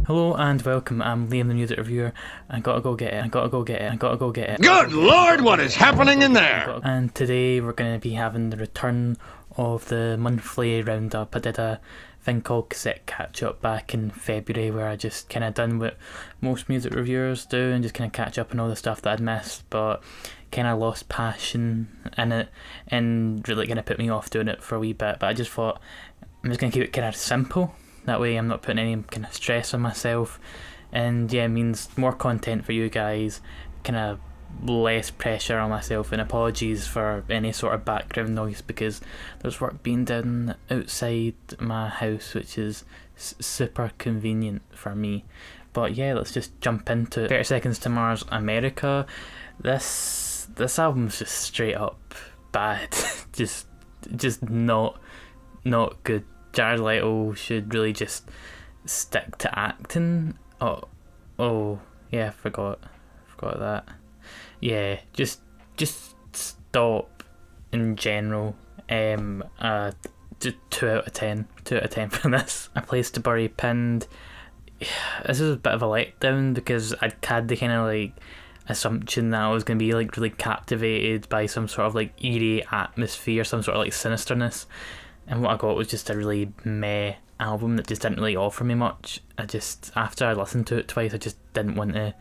Hello and welcome, I'm Liam the music reviewer. I gotta go get it. Good lord, what is happening in there? And today we're gonna be having the return of the monthly roundup. I did a thing called cassette catch up back in February where I just kinda done what most music reviewers do and just kinda catch up on all the stuff that I'd missed, but kinda lost passion in it and really kinda put me off doing it for a wee bit. But I just thought I'm just gonna keep it kinda simple. That way I'm not putting any kind of stress on myself, and yeah, it means more content for you guys, kind of less pressure on myself, and apologies for any sort of background noise because there's work being done outside my house which is super convenient for me. But yeah, let's just jump into it. 30 Seconds to Mars America. This album's just straight up bad. just not good. Jared Leto should really just stick to acting. Oh, yeah, forgot that. Yeah, just stop in general. Just 2 out of 10 for this. A Place to Bury Pinned. This is a bit of a letdown because I had the kind of like assumption that I was going to be like really captivated by some sort of like eerie atmosphere, some sort of like sinisterness. And what I got was just a really meh album that just didn't really offer me much. After I listened to it twice, I just didn't want to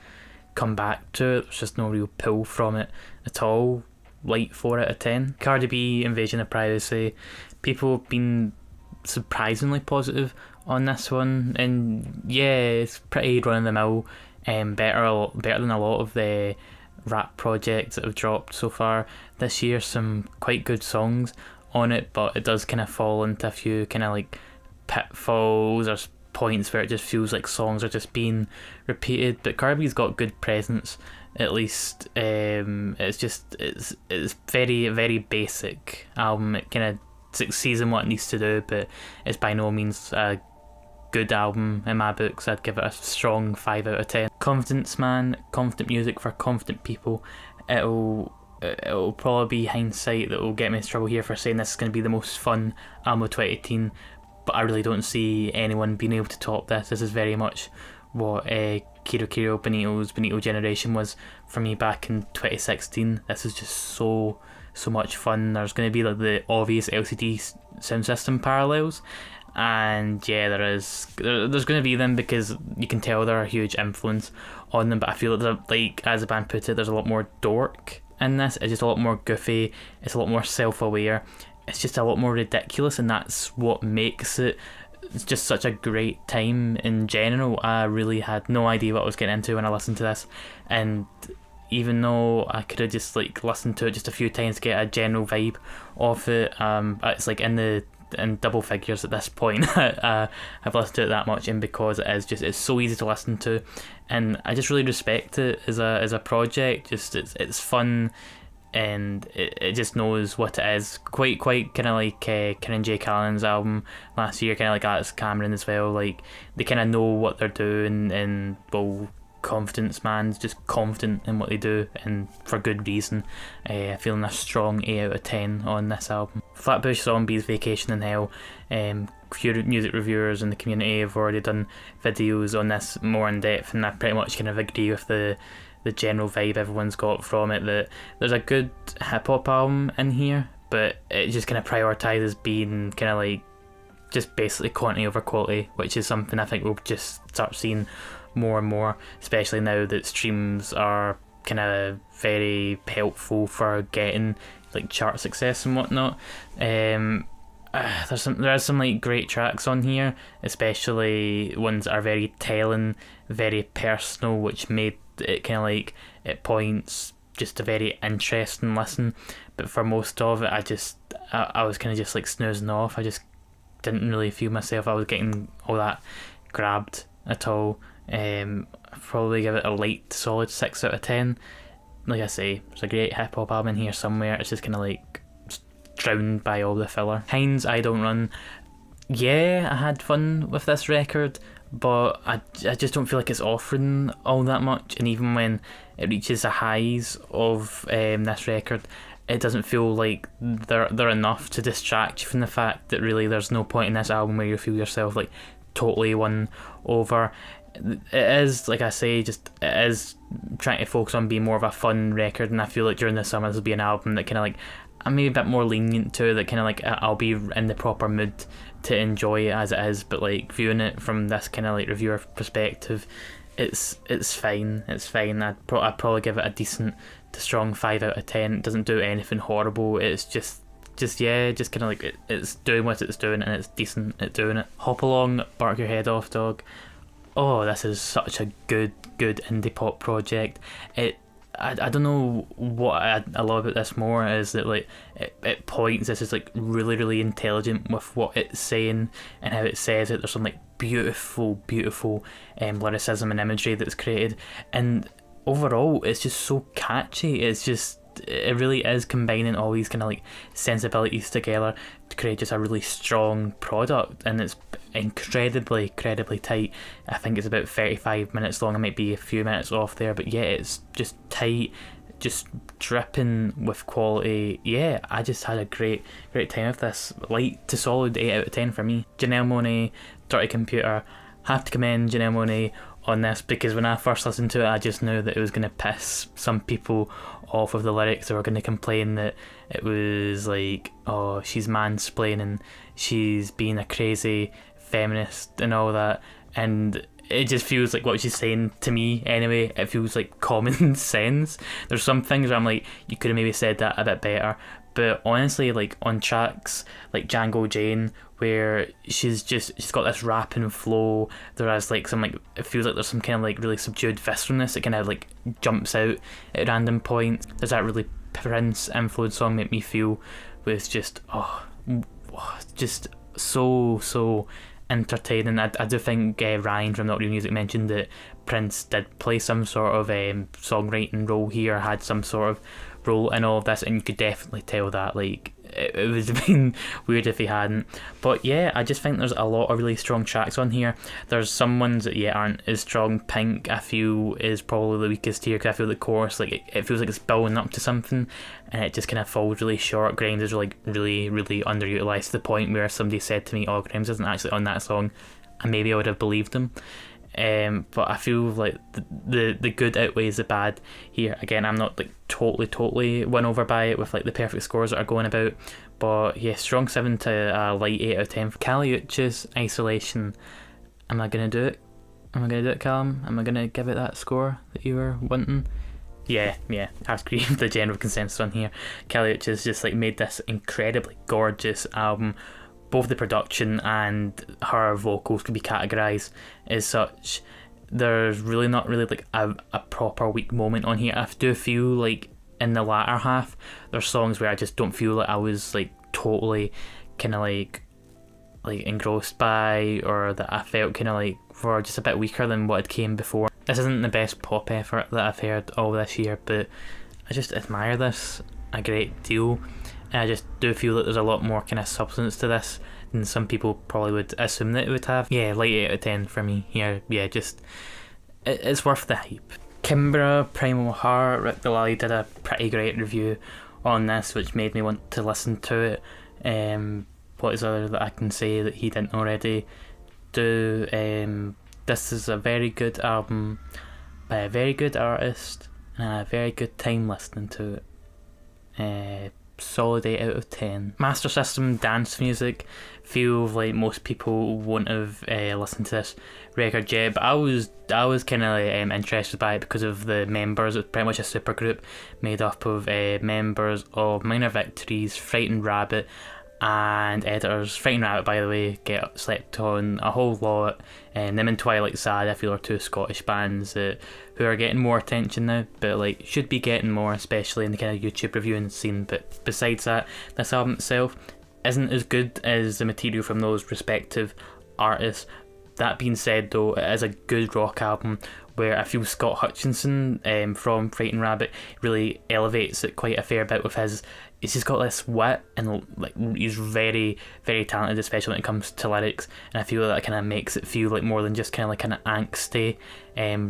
come back to it. There's just no real pull from it at all. Light 4 out of 10. Cardi B, Invasion of Privacy. People have been surprisingly positive on this one. And yeah, it's pretty run-of-the-mill. Better than a lot of the rap projects that have dropped so far this year. Some quite good songs on it, but it does kind of fall into a few kind of like pitfalls or points where it just feels like songs are just being repeated. But Cardi's got good presence, at least. It's very, very basic album. It kind of succeeds in what it needs to do, but it's by no means a good album in my books. I'd give it a strong 5 out of 10. Confidence Man, confident music for confident people. It'll probably be hindsight that will get me in trouble here for saying this is going to be the most fun album of 2018, but I really don't see anyone being able to top this. This is very much what Kiro Benito's Benito Generation was for me back in 2016. This is just so much fun. There's going to be like the obvious LCD sound system parallels, and yeah, there's going to be them because you can tell they're a huge influence on them, but I feel like as the band put it, there's a lot more dork in this. It's just a lot more goofy, it's a lot more self-aware, it's just a lot more ridiculous, and that's what makes it just such a great time in general. I really had no idea what I was getting into when I listened to this, and even though I could have just like listened to it just a few times to get a general vibe of it, it's like in double figures at this point. I've listened to it that much, and because it's so easy to listen to, and I just really respect it as a project. Just it's fun, and it just knows what it is. Quite kind of like Karen J. Callan's album last year, kind of like Alex Cameron as well. Like they kind of know what they're doing, and well, Confidence Man's just confident in what they do, and for good reason. Feeling a strong 8 out of 10 on this album. Flatbush Zombies, Vacation in Hell. Few music reviewers in the community have already done videos on this more in depth, and I pretty much kind of agree with the general vibe everyone's got from it, that there's a good hip hop album in here, but it just kind of prioritises being kind of like just basically quantity over quality, which is something I think we'll just start seeing more and more, especially now that streams are kind of very helpful for getting like chart success and whatnot. There are some like great tracks on here, especially ones that are very telling, very personal, which made it kind of like at points just a very interesting listen. But for most of it, I was kind of just like snoozing off. I just didn't really feel myself I was getting all that grabbed at all. Probably give it a light solid 6 out of 10. Like I say, there's a great hip hop album in here somewhere. It's just kind of like drowned by all the filler. Hinds, I Don't Run. Yeah, I had fun with this record, but I just don't feel like it's offering all that much. And even when it reaches the highs of this record, it doesn't feel like they're enough to distract you from the fact that really there's no point in this album where you feel yourself like totally won over. it is, like I say, just it is trying to focus on being more of a fun record, and I feel like during the summer this will be an album that kind of like I'm maybe a bit more lenient to, that kind of like I'll be in the proper mood to enjoy it as it is, but like viewing it from this kind of like reviewer perspective, it's fine. I'd probably give it a decent to strong 5 out of 10. It doesn't do anything horrible. It's just kind of like it's doing what it's doing, and it's decent at doing it. Hop Along, Bark Your Head Off Dog. Oh, this is such a good indie pop project. I don't know what I love about this more is that like it points, this is like really intelligent with what it's saying and how it says it. There's some like beautiful lyricism and imagery that's created, and overall it's just so catchy. It really is combining all these kind of like sensibilities together to create just a really strong product, and it's incredibly tight. I think it's about 35 minutes long. I might be a few minutes off there, but yeah, it's just tight, just dripping with quality. Yeah, I just had a great time with this. Light to solid 8 out of 10 for me. Janelle Monae, Dirty Computer. Have to commend Janelle Monae on this, because when I first listened to it, I just knew that it was going to piss some people off of the lyrics. They were going to complain that it was like, oh, she's mansplaining, she's being a crazy feminist and all that, and it just feels like what she's saying to me anyway. It feels like common sense. There's some things where I'm like, you could have maybe said that a bit better, but honestly, like on tracks like Django Jane, where she's got this rapping flow, there is like some like, it feels like there's some kind of like really subdued visceralness that kind of like jumps out at random points. There's that really Prince influence song Make Me Feel, with just just so entertaining. I do think Ryan from Not Real Music mentioned that Prince did play some sort of songwriting role here, had some sort of role in all of this, and you could definitely tell that. Like it would have been weird if he hadn't. But yeah, I just think there's a lot of really strong tracks on here. There's some ones that aren't as strong. Pink, I feel, is probably the weakest here, because I feel the chorus, like it feels like it's building up to something, and it just kind of falls really short. Grimes is like really underutilized, to the point where if somebody said to me, oh, Grimes isn't actually on that song, and maybe I would have believed them. But I feel like the good outweighs the bad here. Again, I'm not like totally won over by it with like the perfect scores that are going about, but yeah, strong 7 to light 8 out of 10. Uchis, Isolation. Am I gonna do it, Callum? Am I gonna give it that score that you were wanting? Yeah, I agree with the general consensus on here. Uchis just like made this incredibly gorgeous album. Both the production and her vocals could be categorised as such. There's really not really like a proper weak moment on here. I do feel like in the latter half there's songs where I just don't feel like I was like totally kind of like engrossed by, or that I felt kind of like were just a bit weaker than what had came before. This isn't the best pop effort that I've heard all this year, but I just admire this a great deal. And I just do feel that there's a lot more kind of substance to this than some people probably would assume that it would have. Yeah, light 8 out of 10 for me here. Yeah, just it's worth the hype. Kimbra, Primal Heart. Rick Delali did a pretty great review on this, which made me want to listen to it. What is other that I can say that he didn't already do? This is a very good album by a very good artist, and a very good time listening to it. Solid 8 out of 10. Mastersystem dance music. Feel like most people won't have listened to this record yet, but I was kind of interested by it because of the members. It's pretty much a supergroup made up of members of Minor Victories, Frightened Rabbit, and Editors. Frightened Rabbit, by the way, get slept on a whole lot, and them and Twilight Sad, I feel, are two Scottish bands who are getting more attention now, but like should be getting more, especially in the kind of YouTube reviewing scene. But besides that, this album itself isn't as good as the material from those respective artists. That being said, though, it is a good rock album where I feel Scott Hutchinson from Frightened Rabbit really elevates it quite a fair bit with his. He's just got this wit, and like he's very talented, especially when it comes to lyrics. And I feel that kind of makes it feel like more than just kind of like an angsty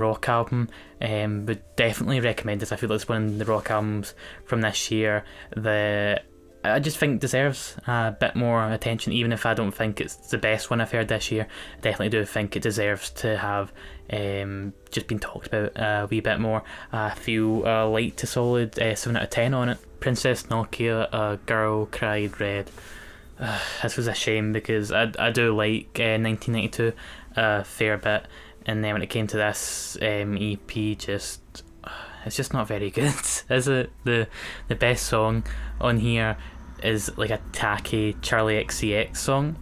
rock album. But definitely recommend this. I feel like it's one of the rock albums from this year that I just think deserves a bit more attention, even if I don't think it's the best one I've heard this year. I definitely do think it deserves to have just been talked about a wee bit more. I feel light to solid 7 out of 10 on it. Princess Nokia, A Girl Cried Red. This was a shame because I do like 1992 a fair bit, and then when it came to this EP, just it's just not very good, is it? The best song on here is like a tacky Charlie XCX song,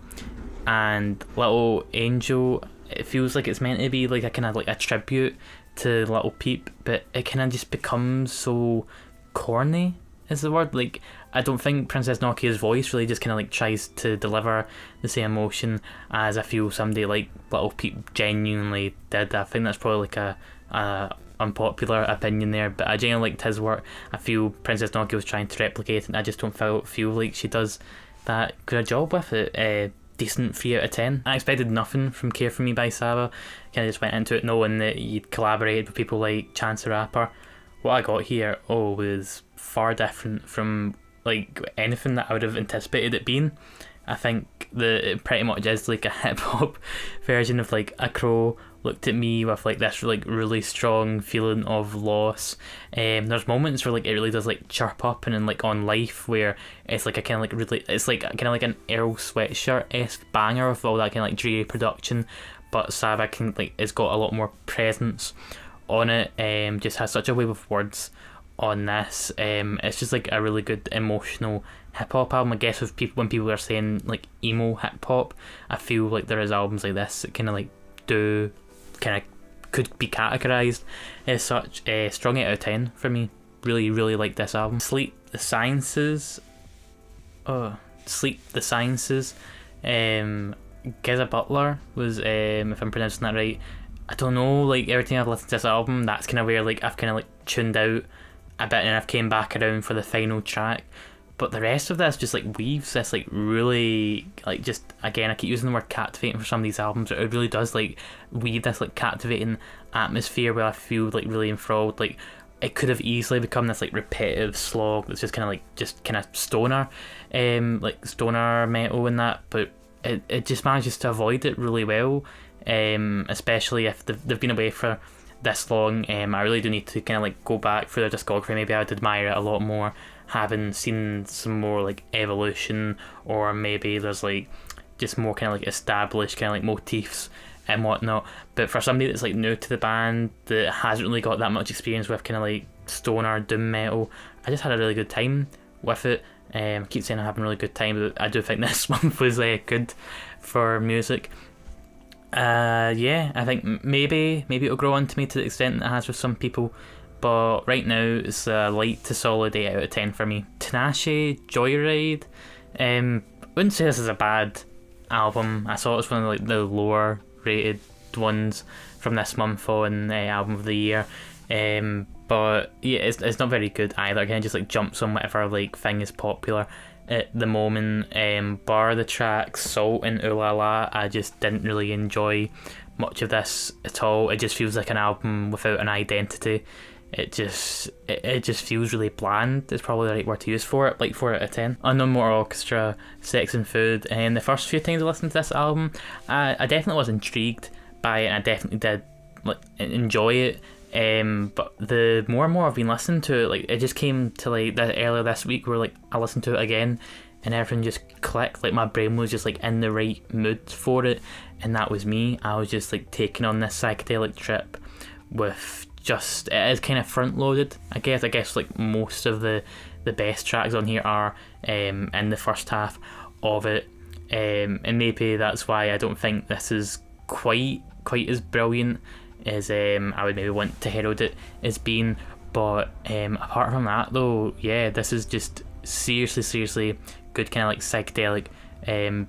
and Little Angel, it feels like it's meant to be like a kind of like a tribute to Little Peep, but it kind of just becomes so corny is the word. Like, I don't think Princess Nokia's voice really just kind of like tries to deliver the same emotion as I feel somebody like Little Peep genuinely did. I think that's probably like a unpopular opinion there, but I genuinely liked his work. I feel Princess Nokia was trying to replicate it, and I just don't feel like she does that good a job with it. Decent 3 out of 10. I expected nothing from Care For Me by Saba. Kind of just went into it knowing that he'd collaborated with people like Chance the Rapper. What I got here was far different from like anything that I would have anticipated it being. I think that it pretty much is like a hip hop version of like A Crow Looked at Me, with like this like really strong feeling of loss. There's moments where like it really does like chirp up, and then like on Life where it's like a kind of like really, it's like kind of like an Earl Sweatshirt-esque banger with all that kind of like dreary production, but Saba can like it's got a lot more presence on it. Just has such a way with words on this. It's just like a really good emotional hip hop album. I guess with people, when people are saying like emo hip hop, I feel like there is albums like this that kind of like do kind of could be categorized as such. Strong 8 out of 10 for me. Really like this album. Sleep the Sciences. Giza Butler was, if I'm pronouncing that right, I don't know, like every time I've listened to this album, that's kind of where like I've kind of like tuned out a bit, and I've came back around for the final track. But the rest of this just like weaves this like really like, just again I keep using the word captivating for some of these albums, but it really does like weave this like captivating atmosphere where I feel like really enthralled. Like, it could have easily become this like repetitive slog that's just kind of stoner metal and that, but it just manages to avoid it really well. Especially if they've been away for this long. I really do need to kind of like go back through their discography. Maybe I'd admire it a lot more having seen some more like evolution, or maybe there's like just more kind of like established kind of like motifs and whatnot. But for somebody that's like new to the band, that hasn't really got that much experience with kind of like stoner doom metal, I just had a really good time with it. I keep saying I'm having a really good time, but I do think this month was good for music. I think maybe it'll grow onto me to the extent that it has with some people, but right now it's a light to solid 8 out of 10 for me. Tinashe, Joyride. Wouldn't say this is a bad album. I saw it was one of like the lower rated ones from this month on album of the year. But yeah, it's not very good either. It kind of just like jumps on whatever like thing is popular at the moment. Bar the tracks Salt and Ooh La La, I just didn't really enjoy much of this at all. It just feels like an album without an identity. It just feels really bland. It's probably the right word to use for it. Like 4 out of 10. Unknown Motor Orchestra, Sex and Food. And the first few times I listened to this album, I definitely was intrigued by it, and I definitely did like enjoy it. But the more and more I've been listening to it, like it just came to like earlier this week where like I listened to it again and everything just clicked. Like my brain was just like in the right mood for it, and that was me. I was just like taking on this psychedelic trip with just, it is kind of front loaded. I guess like most of the best tracks on here are in the first half of it, and maybe that's why I don't think this is quite as brilliant as I would maybe want to herald it as being. But apart from that though, yeah, this is just seriously good kind of like psychedelic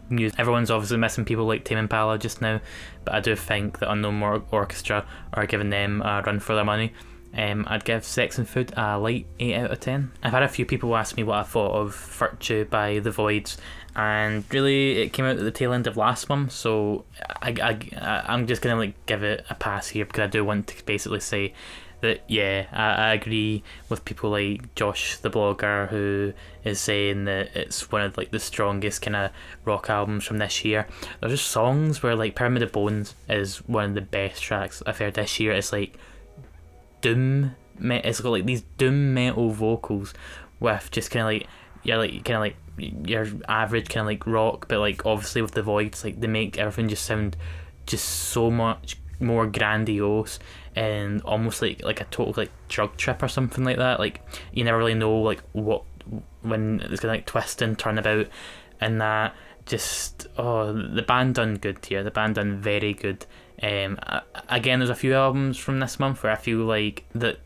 music. Everyone's obviously missing people like Tame Impala just now, but I do think that Unknown Orchestra are giving them a run for their money. I'd give Sex and Food a light 8 out of 10. I've had a few people ask me what I thought of Virtue by the Voidz, and really it came out at the tail end of last month, so I'm just gonna like give it a pass here, because I do want to basically say that yeah, I agree with people like Josh the blogger, who is saying that it's one of like the strongest kind of rock albums from this year. There's just songs where like Pyramid of Bones is one of the best tracks I've heard this year. It's like it's got like these doom metal vocals with just kind of like your average kind of like rock, but like obviously with the Voidz, like they make everything just sound just so much more grandiose and almost like a total like drug trip or something like that. Like you never really know like when it's gonna like twist and turn about, and that just the band done good here. The band done very good. Again, there's a few albums from this month where I feel like that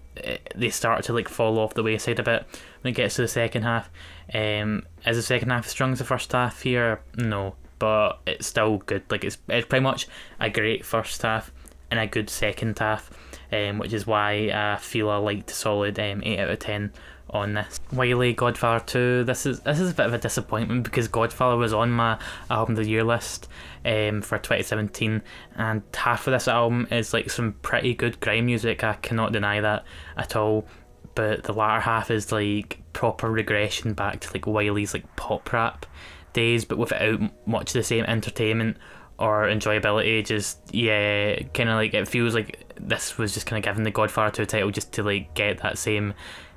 they start to like fall off the wayside a bit when it gets to the second half. Is the second half as strong as the first half here? No, but it's still good. Like it's pretty much a great first half and a good second half, which is why I feel I liked a solid 8 out of 10 on this. Wiley, Godfather II. This is a bit of a disappointment because Godfather was on my album of the year list for 2017, and half of this album is like some pretty good grime music. I cannot deny that at all. But the latter half is like proper regression back to like Wiley's like pop rap days, but without much of the same entertainment or enjoyability. Just yeah, kind of like it feels like this was just kind of given the Godfather 2 title just to like get that same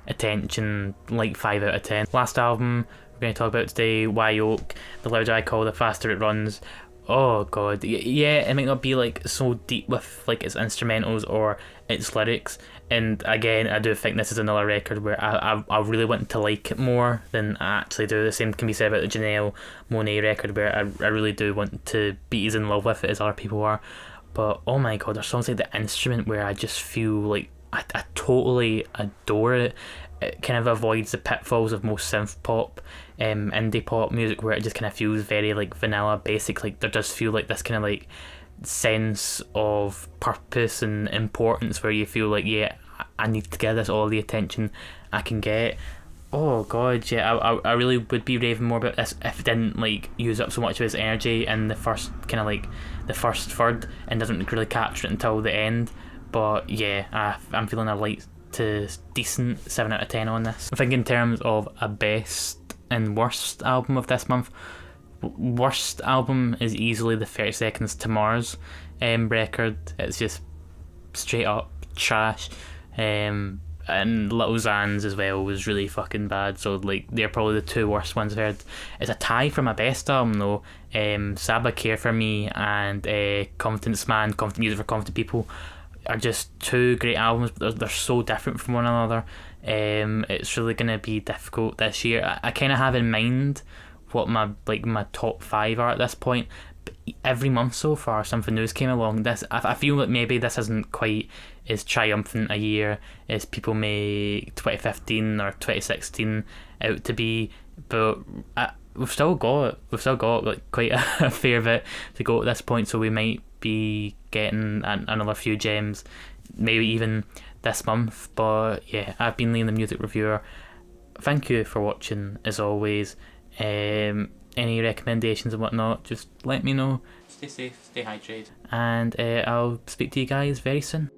attention, like 5 out of 10. Last album we're going to talk about today, Wye Oak. The louder I call, the faster it runs. Oh god, yeah, it might not be like so deep with like its instrumentals or its lyrics, and again I do think this is another record where I really want to like it more than I actually do. The same can be said about the Janelle Monae record, where I really do want to be as in love with it as other people are. But oh my god, there's songs like The Instrument where I just feel like I totally adore it. It kind of avoids the pitfalls of most synth pop, indie pop music, where it just kind of feels very like vanilla basic. Like there does feel like this kind of like sense of purpose and importance where you feel like, yeah, I need to give this all the attention I can get. Oh god, yeah, I really would be raving more about this if it didn't like use up so much of its energy in the first kind of like the first third and doesn't really capture it until the end. But yeah, I'm feeling a light to decent 7 out of 10 on this. I think in terms of a best and worst album of this month, worst album is easily the 30 Seconds to Mars record. It's just straight up trash. And Little Xan's as well was really fucking bad, so like they're probably the two worst ones I've heard. It's a tie for my best album though. Saba, Care For Me and Confidence Man, Confident Music for Confident People are just two great albums, but they're so different from one another. It's really going to be difficult this year. I kind of have in mind what my top 5 are at this point, but every month so far something news came along. I feel like maybe this isn't quite as triumphant a year as people make 2015 or 2016 out to be, but we've still got like quite a fair bit to go at this point, so we might be getting another few gems maybe even this month. But yeah, I've been Liam the Music Reviewer. Thank you for watching as always. Any recommendations and whatnot, just let me know. Stay safe, stay hydrated, and I'll speak to you guys very soon.